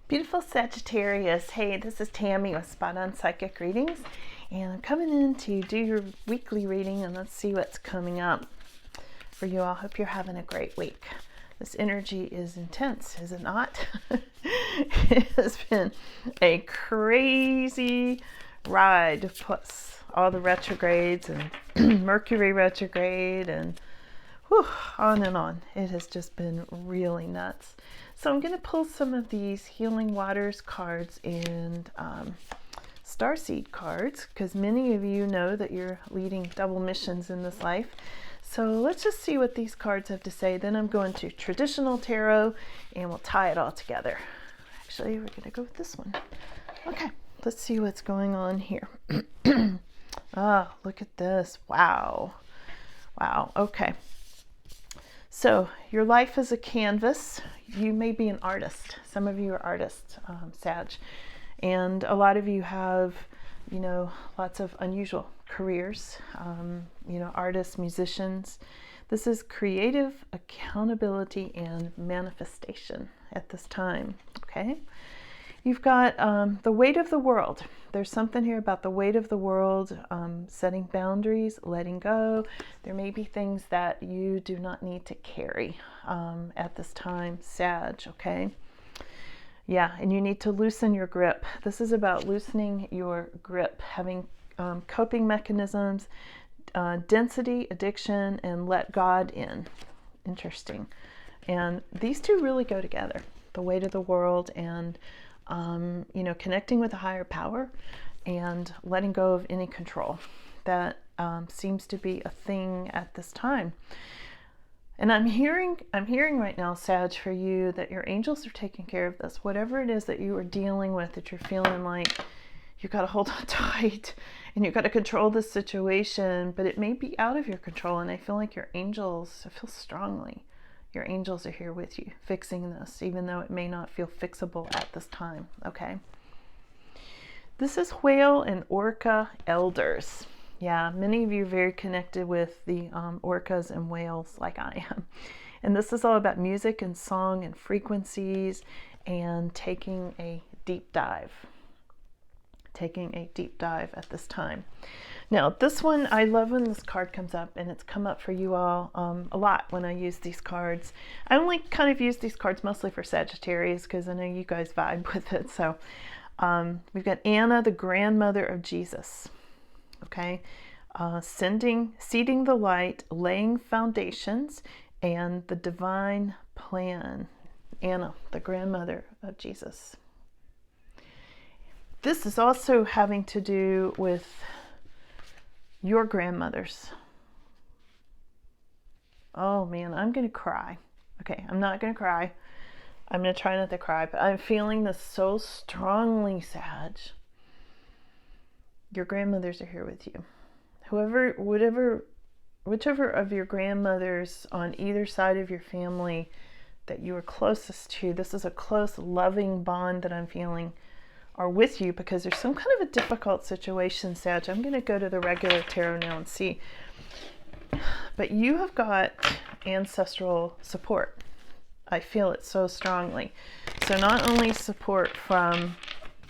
Beautiful Sagittarius. Hey, this is Tammy with Spot On Psychic Readings, and I'm coming in to do your weekly reading, and let's see what's coming up for you all. Hope you're having a great week. This energy is intense, is it not? It has been a crazy ride, plus all the retrogrades and Mercury retrograde and whew, on and on. It has just been really nuts. So I'm going to pull some of these Healing Waters cards and Starseed cards, because many of you know that you're leading double missions in this life. So let's just see what these cards have to say. Then I'm going to traditional tarot and we'll tie it all together. Actually, we're going to go with this one. Okay, let's see what's going on here. Oh, look at this. Wow. Wow. Okay. So your life is a canvas. You may be an artist. Some of you are artists, Sag. And a lot of you have, lots of unusual careers, artists, musicians. This is creative accountability and manifestation at this time, okay? You've got the weight of the world. There's something here about the weight of the world, setting boundaries, letting go. There may be things that you do not need to carry at this time, Sag, okay? Yeah, and you need to loosen your grip. This is about loosening your grip, having coping mechanisms, density, addiction, and let God in. Interesting. And these two really go together, the weight of the world and connecting with a higher power and letting go of any control. That seems to be a thing at this time. And I'm hearing right now, Sag, for you that your angels are taking care of this. Whatever it is that you are dealing with, that you're feeling like you've got to hold on tight and you've got to control this situation, but it may be out of your control. And I feel like your angels, I feel strongly, your angels are here with you, fixing this, even though it may not feel fixable at this time, okay? This is whale and orca elders. Yeah, many of you are very connected with the orcas and whales like I am. And this is all about music and song and frequencies and taking a deep dive. Taking a deep dive at this time. Now, this one, I love when this card comes up, and it's come up for you all a lot when I use these cards. I only kind of use these cards mostly for Sagittarius because I know you guys vibe with it. So we've got Anna, the grandmother of Jesus. Okay, seeding the light, laying foundations, and the divine plan. Anna, the grandmother of Jesus. This is also having to do with your grandmothers. Oh man, I'm going to cry. Okay, I'm not going to cry. I'm going to try not to cry, but I'm feeling this so strongly, Sag. Your grandmothers are here with you. Whichever of your grandmothers on either side of your family that you are closest to, this is a close, loving bond that I'm feeling, are with you because there's some kind of a difficult situation, Sag. I'm going to go to the regular tarot now and see. But you have got ancestral support. I feel it so strongly. So not only support from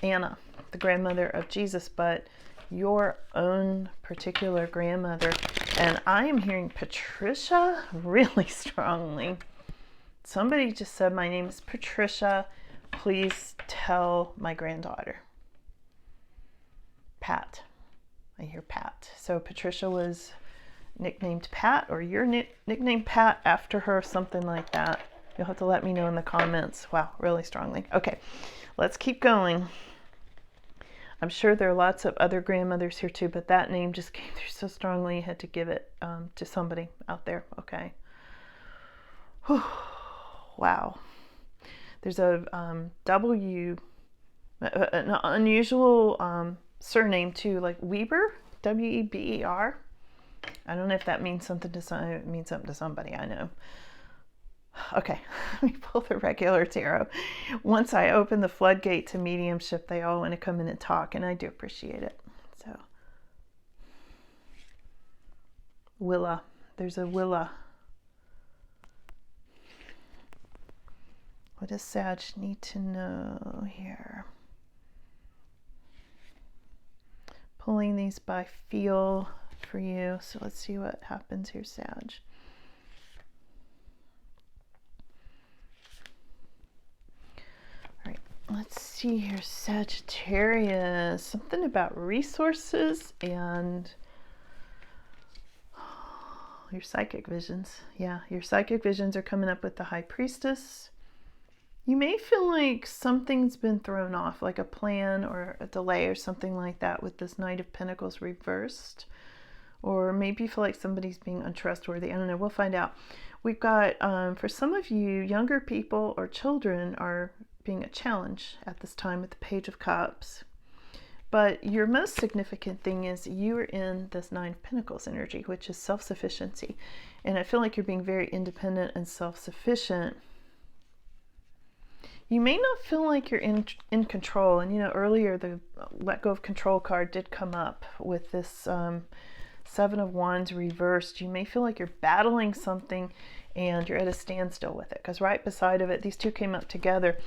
Anna, the grandmother of Jesus, but your own particular grandmother. And I am hearing Patricia really strongly. Somebody just said, my name is Patricia. Please tell my granddaughter. Pat. I hear Pat. So Patricia was nicknamed Pat, or you're nicknamed Pat after her, something like that. You'll have to let me know in the comments. Wow, really strongly. Okay, let's keep going. I'm sure there are lots of other grandmothers here too, but that name just came through so strongly. I had to give it to somebody out there. Okay. Whew. Wow. There's a W, an unusual surname too, like Weber, W-E-B-E-R. I don't know if that means something to somebody I know. Okay, let me pull the regular tarot. Once I open the floodgate to mediumship, they all want to come in and talk, and I do appreciate it. So, Willa. There's a Willa. What does Sag need to know here? Pulling these by feel for you. So let's see what happens here, Sag. All right, let's see here, Sagittarius. Something about resources and your psychic visions. Yeah, your psychic visions are coming up with the High Priestess. You may feel like something's been thrown off, like a plan or a delay or something like that with this Knight of Pentacles reversed. Or maybe you feel like somebody's being untrustworthy. I don't know. We'll find out. We've got, for some of you, younger people or children are being a challenge at this time with the Page of Cups. But your most significant thing is you are in this Nine of Pentacles energy, which is self-sufficiency. And I feel like you're being very independent and self-sufficient. You may not feel like you're in control. And, you know, earlier the Let Go of Control card did come up with this Seven of Wands reversed. You may feel like you're battling something and you're at a standstill with it. Because right beside of it, these two came up together.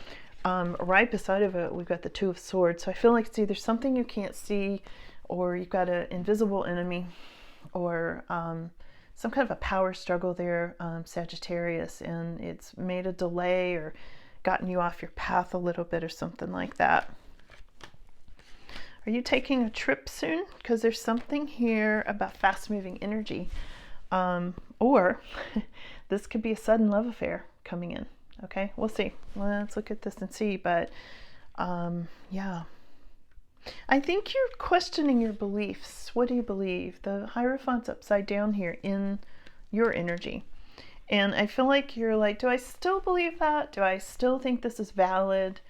Right beside of it, we've got the Two of Swords. So I feel like it's either something you can't see, or you've got an invisible enemy, or some kind of a power struggle there, Sagittarius, and it's made a delay or gotten you off your path a little bit or something like that. Are you taking a trip soon? Because there's something here about fast-moving energy. Or this could be a sudden love affair coming in. Okay, we'll see. Let's look at this and see. But yeah, I think you're questioning your beliefs. What do you believe? The Hierophant's upside down here in your energy. And I feel like you're like, do I still believe that? Do I still think this is valid?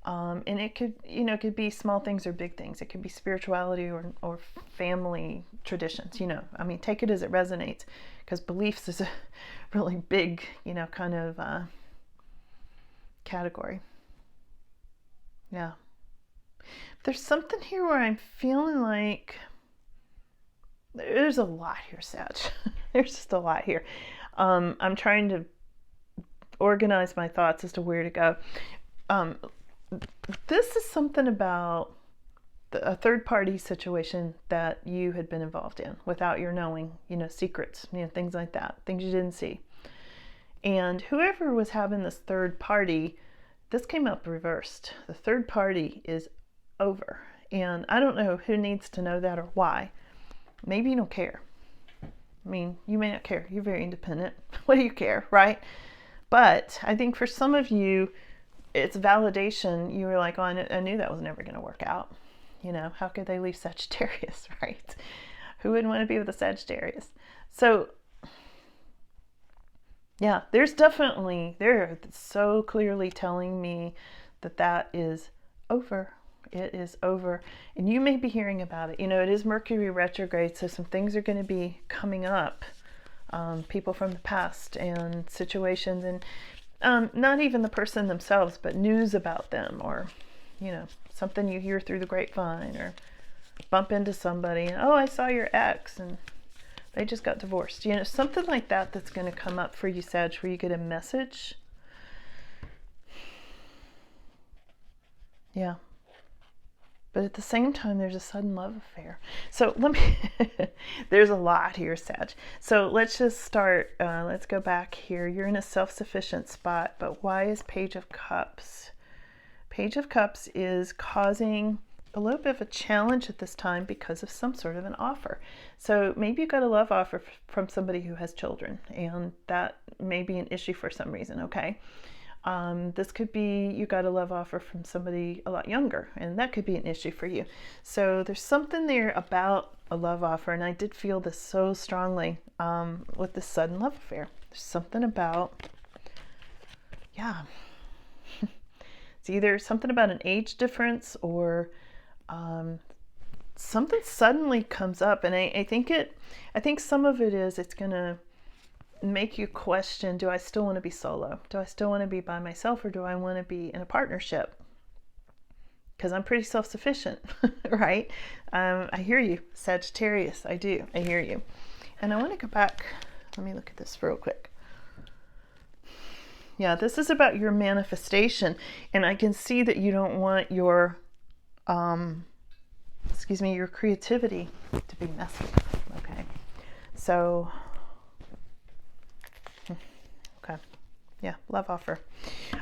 And it could, you know, it could be small things or big things. It could be spirituality or family traditions, you know. I mean, take it as it resonates, because beliefs is a really big, you know, kind of category. Yeah. There's something here where I'm feeling like there's a lot here, Sag. There's just a lot here. I'm trying to organize my thoughts as to where to go. This is something about a third-party situation that you had been involved in without your knowing, you know, secrets, you know, things like that, things you didn't see. And whoever was having this third party, this came up reversed. The third party is over. And I don't know who needs to know that or why. Maybe you don't care. I mean, you may not care. You're very independent. What do you care, right? But I think for some of you, it's validation. You were like, oh, I knew that was never going to work out. You know, how could they leave Sagittarius, right? Who wouldn't want to be with a Sagittarius? So, yeah, they're so clearly telling me that that is over. It is over. And you may be hearing about it. You know, it is Mercury retrograde, so some things are going to be coming up. People from the past and situations, and not even the person themselves, but news about them, or, you know, something you hear through the grapevine, or bump into somebody, and, oh, I saw your ex, and they just got divorced. You know, something like that that's going to come up for you, Sag, where you get a message. Yeah. But at the same time, there's a sudden love affair. So there's a lot here, Sag. So let's just start, let's go back here. You're in a self-sufficient spot, but why is Page of Cups? Page of Cups is causing a little bit of a challenge at this time because of some sort of an offer. So maybe you got a love offer from somebody who has children, and that may be an issue for some reason, okay? This could be you got a love offer from somebody a lot younger, and that could be an issue for you. So there's something there about a love offer, and I did feel this so strongly with this sudden love affair. There's something about, yeah, it's either something about an age difference or something suddenly comes up, and I think some of it is it's gonna make you question, do I still want to be solo? Do I still want to be by myself, or do I want to be in a partnership? Because I'm pretty self-sufficient, right? I hear you, Sagittarius. I do. I hear you. And I want to go back. Let me look at this real quick. Yeah, this is about your manifestation. And I can see that you don't want your, your creativity to be messed with. Okay. So, okay. Yeah, love offer.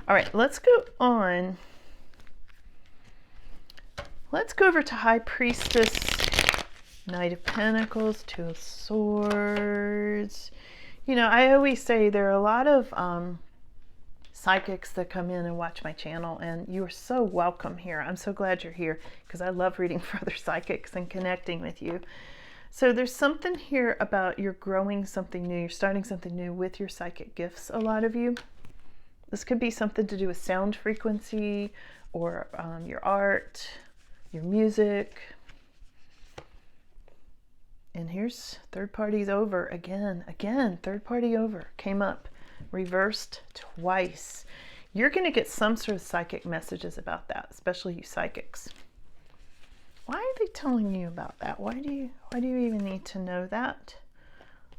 All right, let's go on. Let's go over to High Priestess, Knight of Pentacles, Two of Swords. You know, I always say there are a lot of psychics that come in and watch my channel, and you are so welcome here. I'm so glad you're here because I love reading for other psychics and connecting with you. So there's something here about you're growing something new, you're starting something new with your psychic gifts, a lot of you. This could be something to do with sound frequency or your art, your music. And here's third party's over again, third party over came up, reversed twice. You're going to get some sort of psychic messages about that, especially you psychics. Why are they telling you about that? Why do you even need to know that?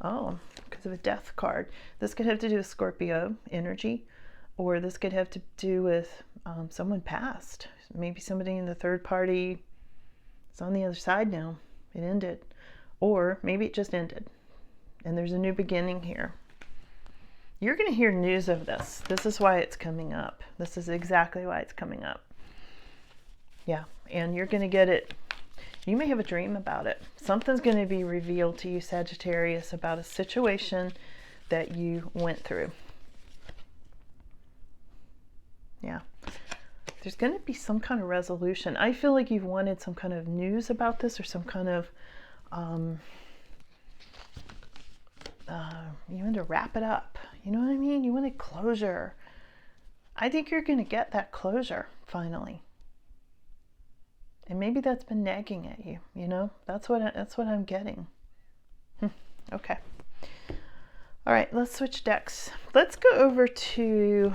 Oh, because of a death card. This could have to do with Scorpio energy, or this could have to do with someone passed. Maybe somebody in the third party is on the other side now. It ended. Or maybe it just ended and there's a new beginning here. You're going to hear news of this. This is why it's coming up. This is exactly why it's coming up. Yeah, and you're going to get it. You may have a dream about it. Something's going to be revealed to you, Sagittarius, about a situation that you went through. Yeah. There's going to be some kind of resolution. I feel like you've wanted some kind of news about this, or some kind of you want to wrap it up. You know what I mean? You wanted closure. I think you're going to get that closure finally. And maybe that's been nagging at you, you know? That's what I'm getting. Okay. All right, let's switch decks. Let's go over to,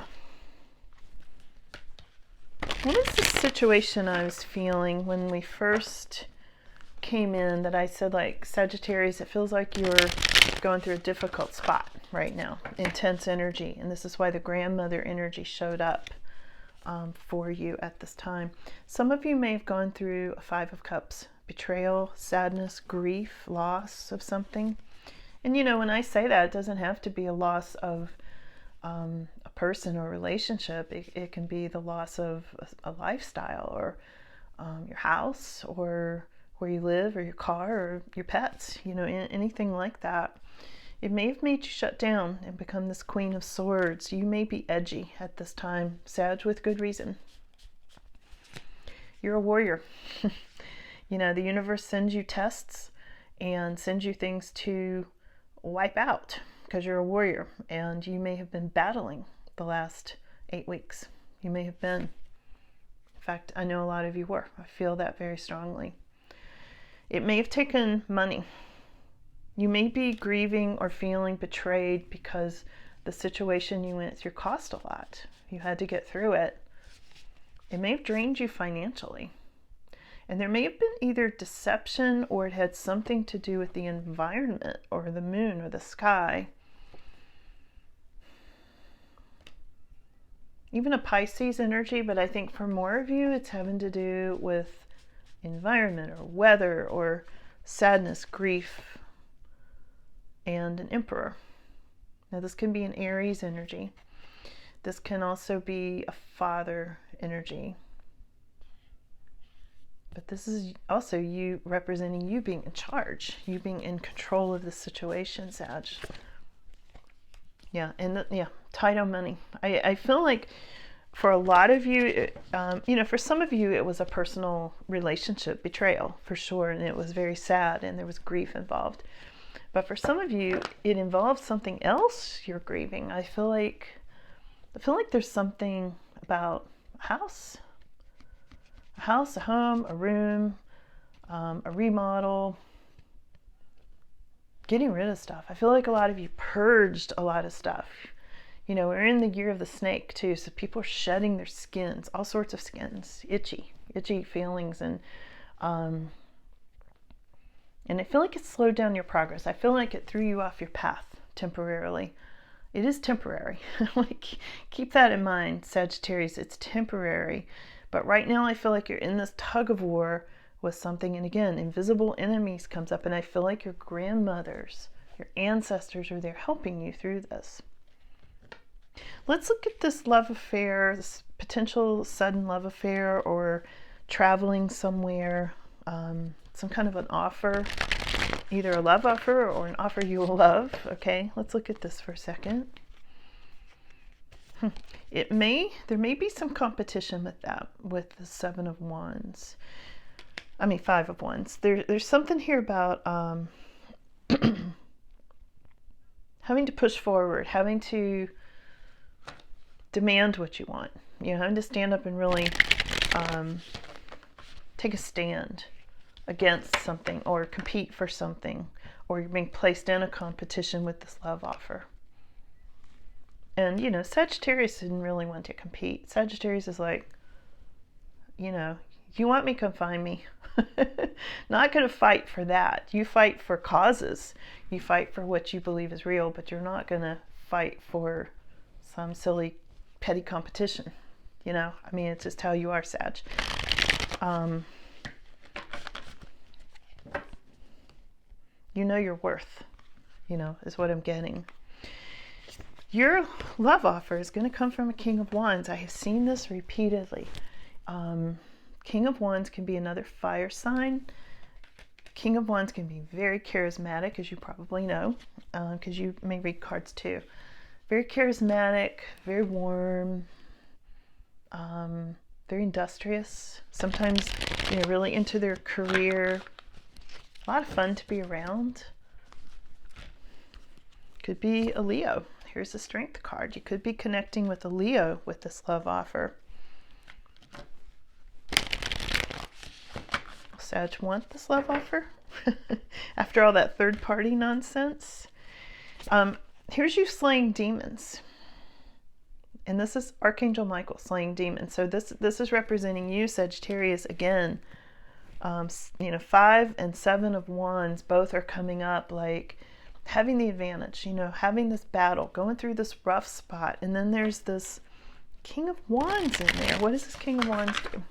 what is the situation I was feeling when we first came in, that I said, like, Sagittarius, it feels like you're going through a difficult spot right now, intense energy, and this is why the grandmother energy showed up for you at this time. Some of you may have gone through a Five of Cups, betrayal, sadness, grief, loss of something. And you know, when I say that, it doesn't have to be a loss of a person or relationship. It can be the loss of a lifestyle, or your house, or where you live, or your car, or your pets, you know, anything like that. It may have made you shut down and become this Queen of Swords. You may be edgy at this time, Sag, with good reason. You're a warrior. You know, the universe sends you tests and sends you things to wipe out because you're a warrior, and you may have been battling the last 8 weeks. You may have been. In fact, I know a lot of you were. I feel that very strongly. It may have taken money. You may be grieving or feeling betrayed because the situation you went through cost a lot. You had to get through it. It may have drained you financially. And there may have been either deception, or it had something to do with the environment, or the moon, or the sky. Even a Pisces energy, but I think for more of you, it's having to do with environment, or weather, or sadness, grief, and an Emperor. Now this can be an Aries energy. This can also be a father energy. But this is also you representing you being in charge, you being in control of the situation, Sag. Yeah, and tight on money. I feel like for a lot of you, you know, for some of you, it was a personal relationship betrayal, for sure, and it was very sad, and there was grief involved. But for some of you, it involves something else you're grieving. I feel like there's something about a house, a home, a room, a remodel, getting rid of stuff. I feel like a lot of you purged a lot of stuff. You know, we're in the year of the snake too, so people are shedding their skins, all sorts of skins, itchy feelings, and I feel like it slowed down your progress. I feel like it threw you off your path temporarily. it is temporary. I want to keep that in mind, Sagittarius. It's temporary. But right now I feel like you're in this tug of war with something. And again, invisible enemies comes up. And I feel like your grandmothers, your ancestors are there helping you through this. Let's look at this love affair, this potential sudden love affair, or traveling somewhere, some kind of an offer, either a love offer or an offer you will love. Okay, let's look at this for a second. There may be some competition with that, with the 7 of Wands. I mean, 5 of Wands. There's something here about having to push forward, having to demand what you want. You know, having to stand up and really take a stand against something or compete for something, or you're being placed in a competition with this love offer. And, you know, Sagittarius didn't really want to compete. Sagittarius is like, you know, you want me, come find me. Not going to fight for that. You fight for causes. You fight for what you believe is real, but you're not going to fight for some silly petty competition. You know, I mean, it's just how you are, Sag. You know your worth, you know, is what I'm getting. Your love offer is going to come from a King of Wands. I have seen this repeatedly. King of Wands can be another fire sign. King of Wands can be very charismatic, as you probably know, because you may read cards too. Very charismatic, very warm, very industrious. Sometimes, you know, really into their career. A lot of fun to be around. Could be a Leo. Here's the Strength card. You could be connecting with a Leo with this love offer. Sag want this love offer? After all that third party nonsense? Here's you slaying demons. And this is Archangel Michael slaying demons. So this is representing you, Sagittarius, again. You know, 5 and 7 of Wands both are coming up, like having the advantage, you know, having this battle, going through this rough spot. And then there's this King of Wands in there. What does this King of Wands do?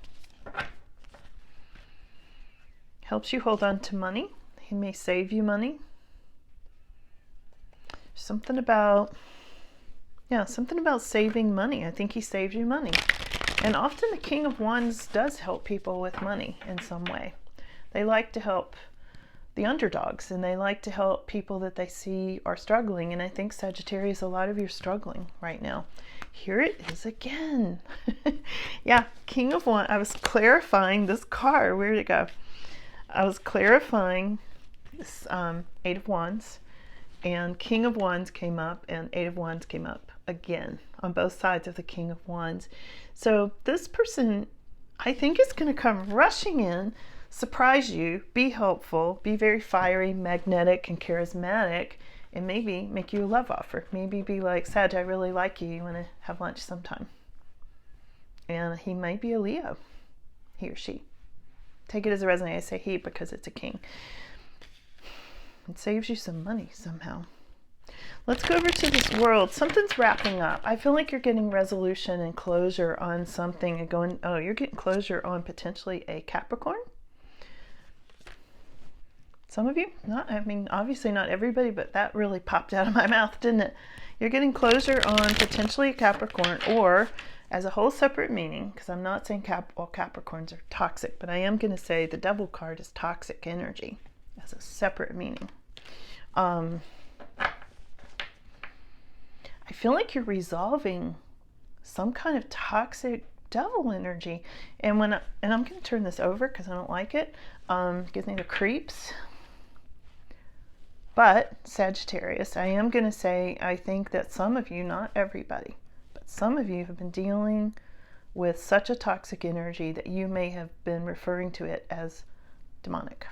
Helps you hold on to money. He may save you money. Something about saving money. I think he saves you money. And often the King of Wands does help people with money in some way. They like to help the underdogs, and they like to help people that they see are struggling. And I think, Sagittarius, a lot of you are struggling right now. Here it is again. Yeah, King of Wands. I was clarifying this card. Where did it go? I was clarifying this 8 of Wands, and King of Wands came up, and 8 of Wands came up again on both sides of the King of Wands. So this person, I think, is going to come rushing in, surprise you, be helpful, be very fiery, magnetic, and charismatic, and maybe make you a love offer. Maybe be like, Sag, I really like you. You want to have lunch sometime? And he might be a Leo, he or she. Take it as a resonate. I say he because it's a king. It saves you some money somehow. Let's go over to this world. Something's wrapping up. I feel like you're getting resolution and closure on something and going, oh, you're getting closure on potentially a Capricorn. Some of you, I mean, obviously not everybody, but that really popped out of my mouth, didn't it? You're getting closure on potentially a Capricorn, or as a whole separate meaning, because I'm not saying all Capricorns are toxic, but I am going to say the Devil card is toxic energy as a separate meaning. I feel like you're resolving some kind of toxic devil energy. And I'm going to turn this over because I don't like it. It gives me the creeps. But Sagittarius, I am going to say, I think that some of you, not everybody, but some of you have been dealing with such a toxic energy that you may have been referring to it as demonic.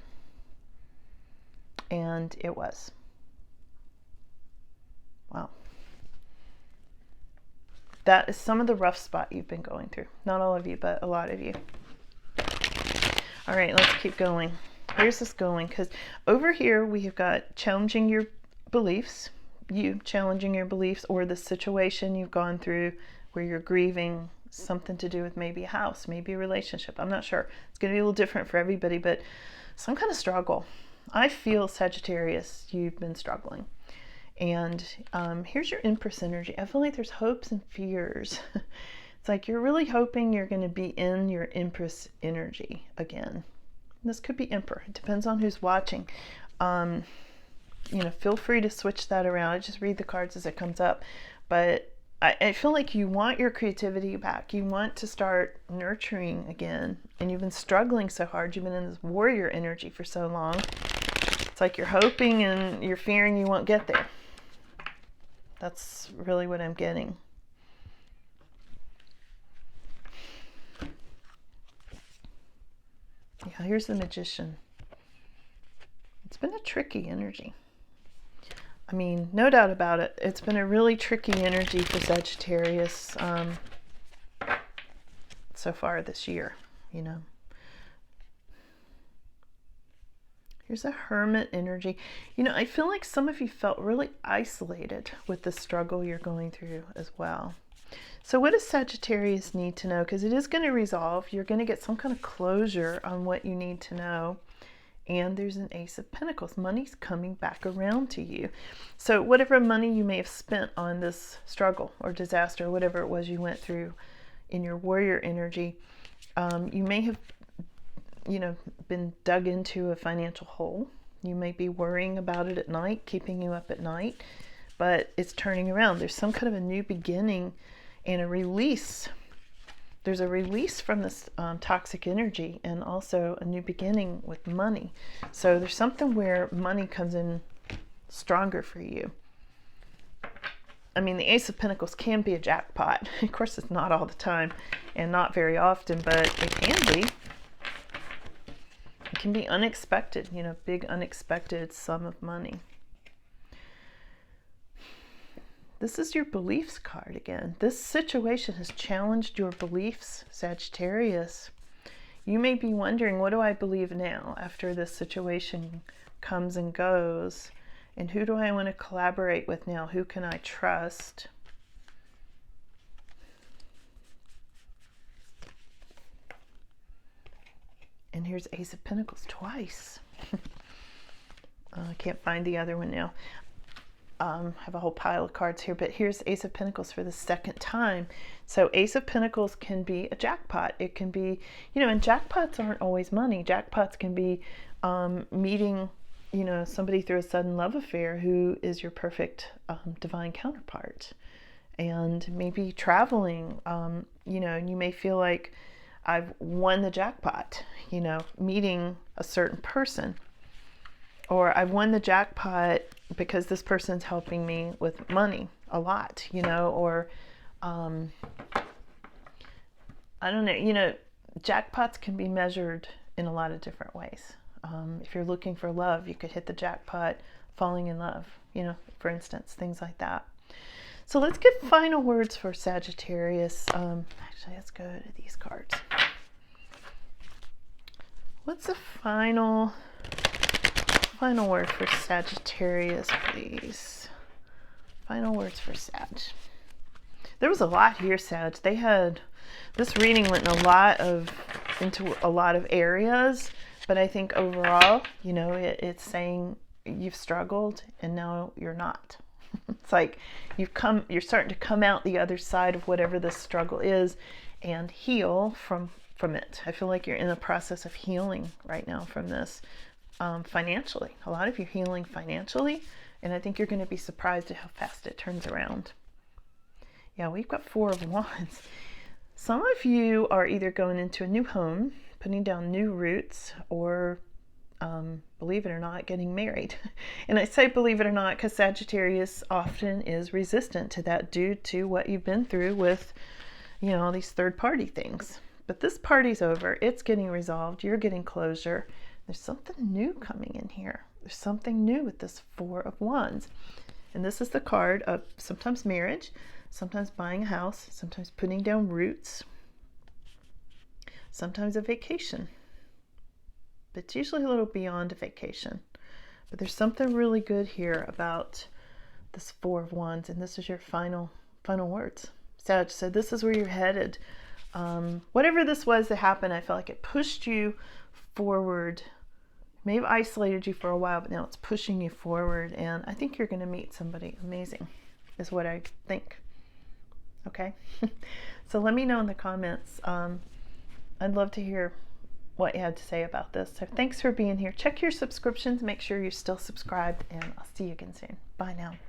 And it was. Wow. That is some of the rough spot you've been going through. Not all of you, but a lot of you. All right, let's keep going. Where's this going? Because over here we have got challenging your beliefs, you challenging your beliefs, or the situation you've gone through where you're grieving something to do with maybe a house, maybe a relationship. I'm not sure. It's going to be a little different for everybody, but some kind of struggle. I feel, Sagittarius, you've been struggling. And here's your Empress energy. I feel like there's hopes and fears. It's like you're really hoping you're going to be in your Empress energy again. This could be Emperor. It depends on who's watching. Feel free to switch that around. I just read the cards as it comes up. But I feel like you want your creativity back. You want to start nurturing again. And you've been struggling so hard. You've been in this warrior energy for so long. It's like you're hoping and you're fearing you won't get there. That's really what I'm getting. Yeah, here's the Magician. It's been a tricky energy. I mean, no doubt about it. It's been a really tricky energy for Sagittarius so far this year, Here's a Hermit energy. I feel like some of you felt really isolated with the struggle you're going through as well. So what does Sagittarius need to know? Because it is going to resolve. You're going to get some kind of closure on what you need to know. And there's an Ace of Pentacles. Money's coming back around to you. So whatever money you may have spent on this struggle or disaster, whatever it was you went through in your warrior energy, you may have, been dug into a financial hole. You may be worrying about it at night, keeping you up at night, but it's turning around. There's some kind of a new beginning and a release. There's a release from this toxic energy, and also a new beginning with money. So there's something where money comes in stronger for you. I mean, the Ace of Pentacles can be a jackpot. Of course, it's not all the time and not very often, but it can be. It can be unexpected, big unexpected sum of money. This is your beliefs card again. This situation has challenged your beliefs, Sagittarius. You may be wondering, what do I believe now after this situation comes and goes? And who do I want to collaborate with now? Who can I trust? And here's Ace of Pentacles twice. I can't find the other one now. I have a whole pile of cards here, but here's Ace of Pentacles for the second time. So Ace of Pentacles can be a jackpot. It can be, and jackpots aren't always money. Jackpots can be meeting, somebody through a sudden love affair who is your perfect divine counterpart. And maybe traveling, and you may feel like I've won the jackpot, meeting a certain person. Or I've won the jackpot because this person's helping me with money a lot, or I don't know, jackpots can be measured in a lot of different ways. If you're looking for love, you could hit the jackpot falling in love, for instance, things like that. So let's get final words for Sagittarius. Actually, let's go to these cards. What's the final word for Sagittarius, please? Final words for Sag. There was a lot here, Sag. This reading went into a lot of areas, but I think overall, it's saying you've struggled and now you're not. It's like you're starting to come out the other side of whatever this struggle is and heal from it. I feel like you're in the process of healing right now from this. Financially, a lot of you healing financially, and I think you're going to be surprised at how fast it turns around. Yeah, we've got Four of Wands. Some of you are either going into a new home, putting down new roots, or believe it or not, getting married. And I say believe it or not because Sagittarius often is resistant to that due to what you've been through with all these third party things. But this party's over. It's getting resolved. You're getting closure. There's something new coming in here. There's something new with this Four of Wands. And this is the card of sometimes marriage, sometimes buying a house, sometimes putting down roots, sometimes a vacation. But it's usually a little beyond a vacation. But there's something really good here about this Four of Wands, and this is your final words, Sag. So this is where you're headed. Whatever this was that happened, I feel like it pushed you forward. May have isolated you for a while, but now it's pushing you forward, and I think you're going to meet somebody amazing, is what I think. Okay? So let me know in the comments. I'd love to hear what you had to say about this. So thanks for being here. Check your subscriptions. Make sure you're still subscribed, and I'll see you again soon. Bye now.